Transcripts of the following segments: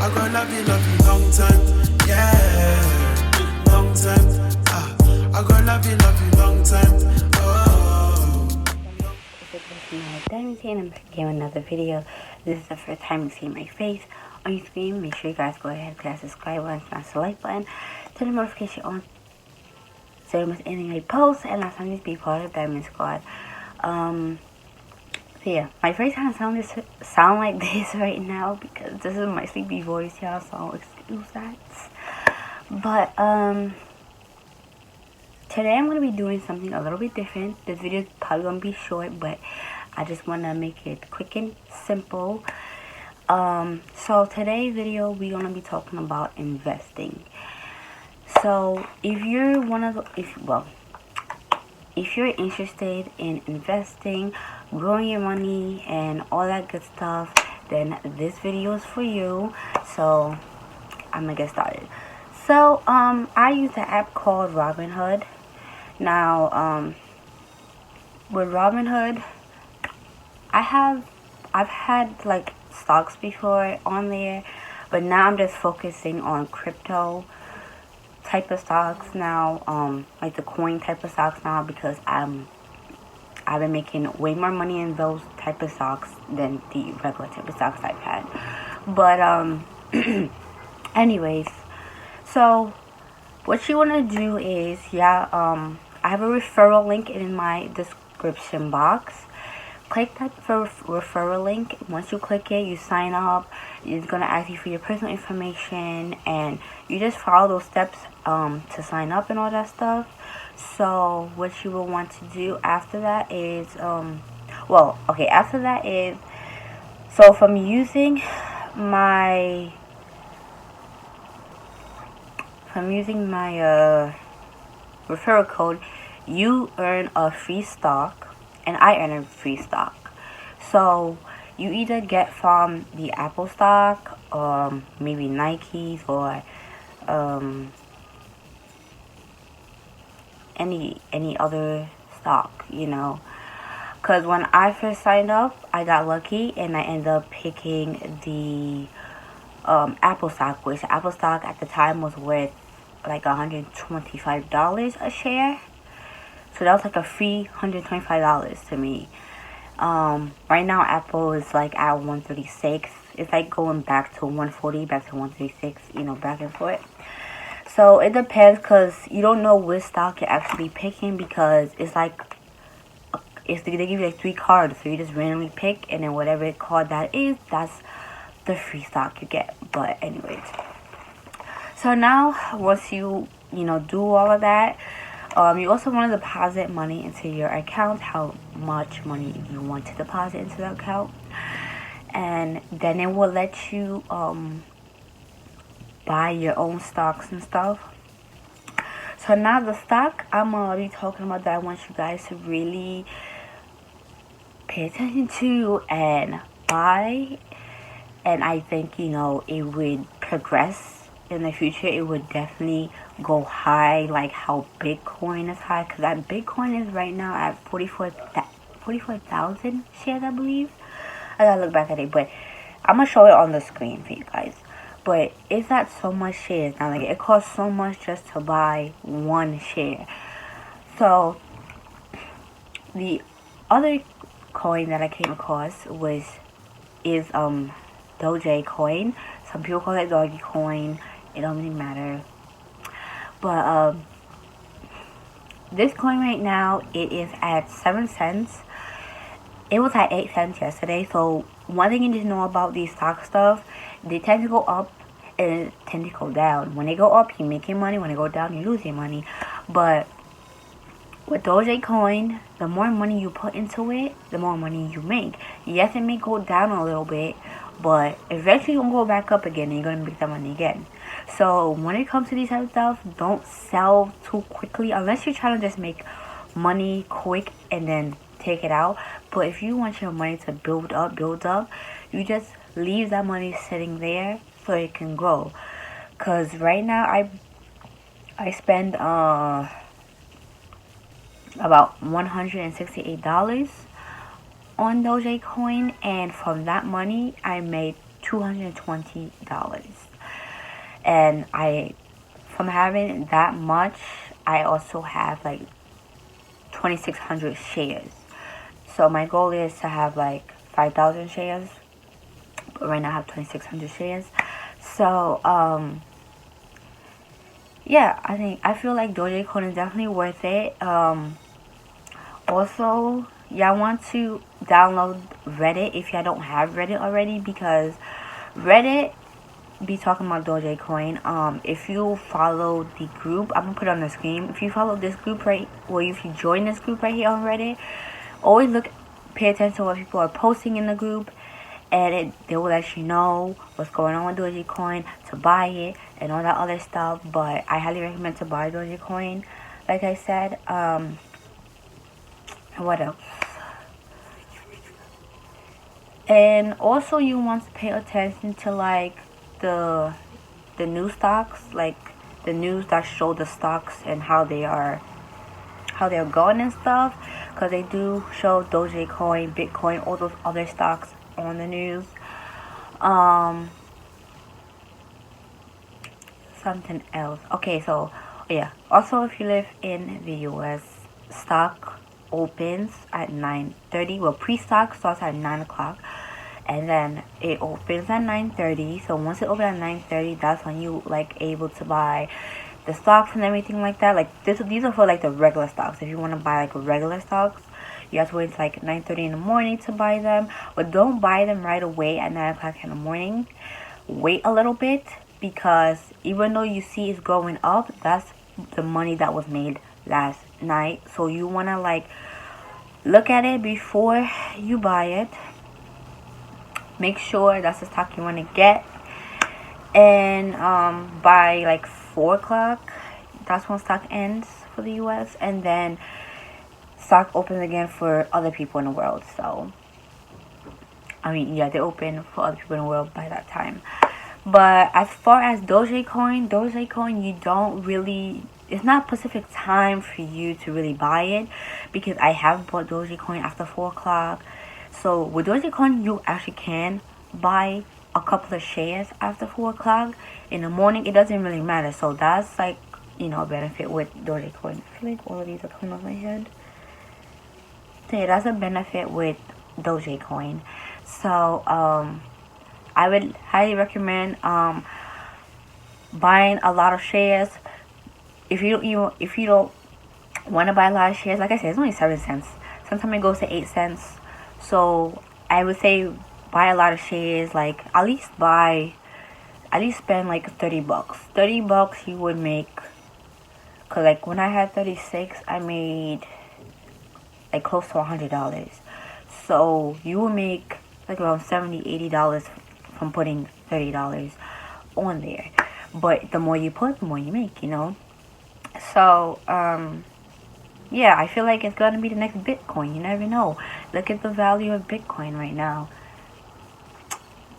I gonna love you long time, yeah, long time. I gonna love you long time. Oh. It's Diamond here, and I'm back again with another video. This is the first time you see my face on your screen. Make sure you guys go ahead and click that subscribe button, smash the like button, turn the notification on so you don't miss anything I post, and last time you be part of the Diamond Squad. So yeah, my first time sound like this right now because this is my sleepy voice, y'all, so excuse that. But today I'm going to be doing something a little bit different. This video is probably going to be short, but I just want to make it quick and simple. So today's video, we're going to be talking about investing. So if you're if you're interested in investing, growing your money, and all that good stuff, then this video is for you. So I'm going to get started. So I use the app called Robinhood. Now, with Robinhood, I've had like stocks before on there, but now I'm just focusing on crypto type of stocks now, like the coin type of stocks now, because I've been making way more money in those type of stocks than the regular type of stocks I've had. But anyways, so what you want to do is, I have a referral link in my description box. Click that referral link. Once you click it, you sign up. It's going to ask you for your personal information, and you just follow those steps to sign up and all that stuff. So what you will want to do after that is, after that is, so from using my referral code, you earn a free stock, and I earn a free stock. So you either get from the Apple stock, or maybe Nike's, or any other stock, Because when I first signed up, I got lucky and I ended up picking the Apple stock, which Apple stock at the time was worth like $125 a share. So that was like a free $125 to me. Right now Apple is like at 136. It's like going back to 140, back to 136, back and forth. So it depends, because you don't know which stock you're actually picking, because it's like, they give you like 3 cards, so you just randomly pick, and then whatever card that is, that's the free stock you get. But anyways, so now once you do all of that, you also want to deposit money into your account, how much money you want to deposit into the account, and then it will let you buy your own stocks and stuff. So now the stock I'm already talking about that I want you guys to really pay attention to and buy, and I think it would progress in the future. It would definitely go high, like how Bitcoin is high, because that Bitcoin is right now at 44,000 shares, I believe. I gotta look back at it, but I'm gonna show it on the screen for you guys. But it's at so much shares now. Like, it costs so much just to buy one share. So the other coin that I came across is Dogecoin. Some people call it Dogecoin. It don't really matter. But this coin right now, it is at 7 cents. It was at 8 cents yesterday. So one thing you need to know about these stock stuff, they tend to go up and tend to go down. When they go up, you're making money. When they go down, you're losing money. But with Dogecoin, the more money you put into it, the more money you make. Yes, it may go down a little bit, but eventually you're going to go back up again, and you're going to make that money again. So when it comes to these type of stuff, don't sell too quickly, unless you're trying to just make money quick and then take it out. But if you want your money to build up, you just leave that money sitting there so it can grow. Because right now I spend about $168 on Dogecoin, and from that money I made $220. And from having that much, I also have like 2,600 shares. So my goal is to have like 5,000 shares, but right now I have 2,600 shares. So yeah, I feel like Dogecoin is definitely worth it. Also, y'all want to download Reddit if y'all don't have Reddit already, because Reddit be talking about Dogecoin. If you follow the group, I'm gonna put it on the screen. If you follow this group if you join this group right here on Reddit, always pay attention to what people are posting in the group, and they will let you know what's going on with Dogecoin, to buy it and all that other stuff. But I highly recommend to buy Dogecoin, like I said. What else? And also, you want to pay attention to like the new stocks, like the news that show the stocks and how they're going and stuff, because they do show Dogecoin, Bitcoin, all those other stocks on the news. Something else. Okay, so yeah. Also, if you live in the US, stock opens at 9:30. Well, pre-stock starts at 9 o'clock, and then it opens at 9:30. So once it opens at 9:30, that's when you like able to buy the stocks and everything like that. Like these are for like the regular stocks. If you want to buy like regular stocks, you have to wait like 9:30 in the morning to buy them. But don't buy them right away at 9 o'clock in the morning. Wait a little bit, because even though you see it's going up, that's the money that was made last night. So you want to like look at it before you buy it. Make sure that's the stock you want to get. And by like 4 o'clock, that's when stock ends for the US, and then stock opens again for other people in the world. So they open for other people in the world by that time. But as far as Dogecoin, you don't really, it's not a specific time for you to really buy it, because I have bought Dogecoin after 4 o'clock. So with Dogecoin, you actually can buy a couple of shares after 4 o'clock. In the morning, it doesn't really matter. So that's like, a benefit with Dogecoin. I feel like all of these are coming off my head. So yeah, that's a benefit with Dogecoin. So I would highly recommend buying a lot of shares. If you don't want to buy a lot of shares, like I said, it's only 7 cents. Sometimes it goes to 8 cents. So I would say buy a lot of shares. Like at least spend like $30. $30 you would make. Cause like when I had 36, I made like close to $100. So you will make like around $70-$80 from putting $30 on there. But the more you put, the more you make, So yeah, I feel like it's gonna be the next Bitcoin. You never know. Look at the value of Bitcoin right now.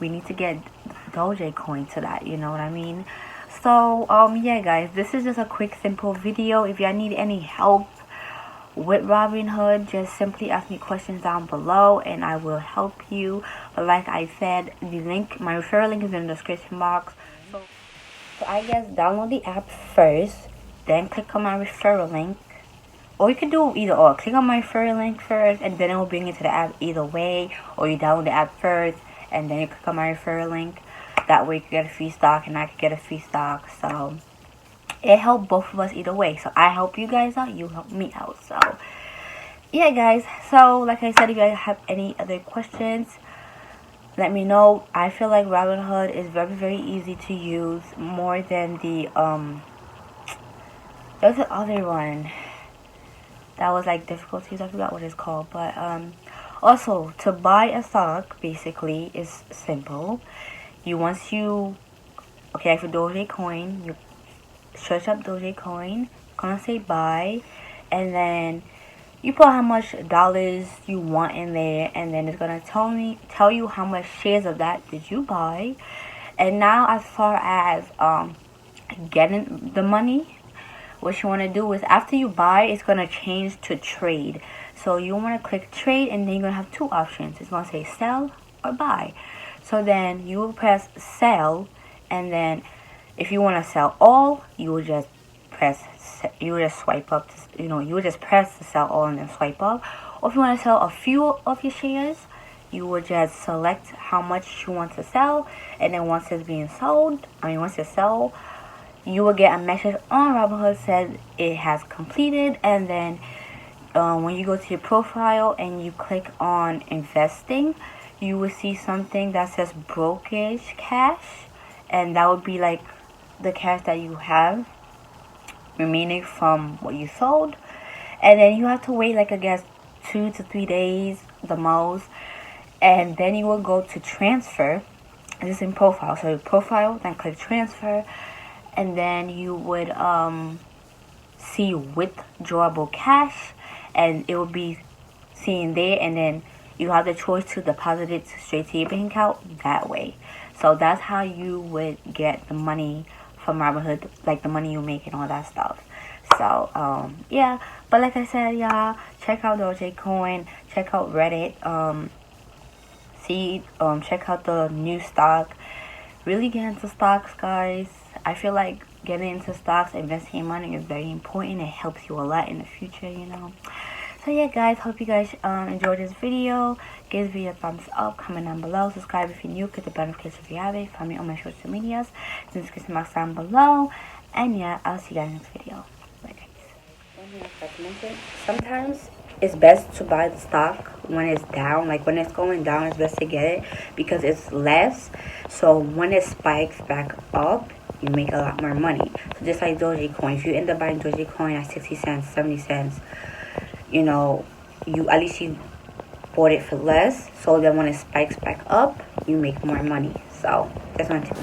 We need to get Dogecoin to that, you know what I mean? So yeah guys, this is just a quick simple video. If y'all need any help with Robinhood, just simply ask me questions down below and I will help you. But like I said, my referral link is in the description box. So I guess download the app first, then click on my referral link. Or you can do either or. Click on my referral link first and then it will bring you to the app either way. Or you download the app first and then you click on my referral link. That way you can get a free stock and I can get a free stock. So it helped both of us either way. So I help you guys out, you help me out. So yeah guys, so like I said, if you guys have any other questions, let me know. I feel like Robinhood is very, very easy to use, more than the there's the other one that was like difficult to use. I forgot what it's called. But also to buy a stock basically is simple. Like for Dogecoin, you search up Dogecoin, gonna say buy, and then you put how much dollars you want in there, and then it's gonna tell you how much shares of that did you buy. And now as far as getting the money, what you want to do is after you buy, it's gonna change to trade. So you want to click trade, and then you're gonna have two options. It's gonna say sell or buy. So then you will press sell, and then if you want to sell all, you will just swipe up, you will just press the sell all and then swipe up. Or if you want to sell a few of your shares, you will just select how much you want to sell, and then once it's sold, you will get a message on Robinhood said it has completed. And then when you go to your profile and you click on investing, you will see something that says brokerage cash, and that would be like the cash that you have remaining from what you sold. And then you have to wait, like, I guess 2 to 3 days the most, and then you will go to transfer. This is in profile, so profile, then click transfer, and then you would see withdrawable cash, and it will be seen there, and then you have the choice to deposit it straight to your bank account that way. So that's how you would get the money from Robinhood, like the money you make and all that stuff. So yeah, but like I said, y'all, check out Dogecoin, check out Reddit, check out the new stock. Really get into stocks, guys. I feel like getting into stocks, investing your money is very important. It helps you a lot in the future, So yeah, guys, hope you guys enjoyed this video. Give this video a thumbs up, comment down below, subscribe if you're new, click the bell notification if you have it. Find me on my social medias in the description box down below. And yeah, I'll see you guys in the next video. Bye, guys. One thing I forgot to mention, sometimes it's best to buy the stock when it's down. Like when it's going down, it's best to get it because it's less. So when it spikes back up, you make a lot more money. So just like Dogecoin, if you end up buying Dogecoin at 60 cents, 70 cents, you at least you bought it for less. So then when it spikes back up, you make more money. So that's my tip.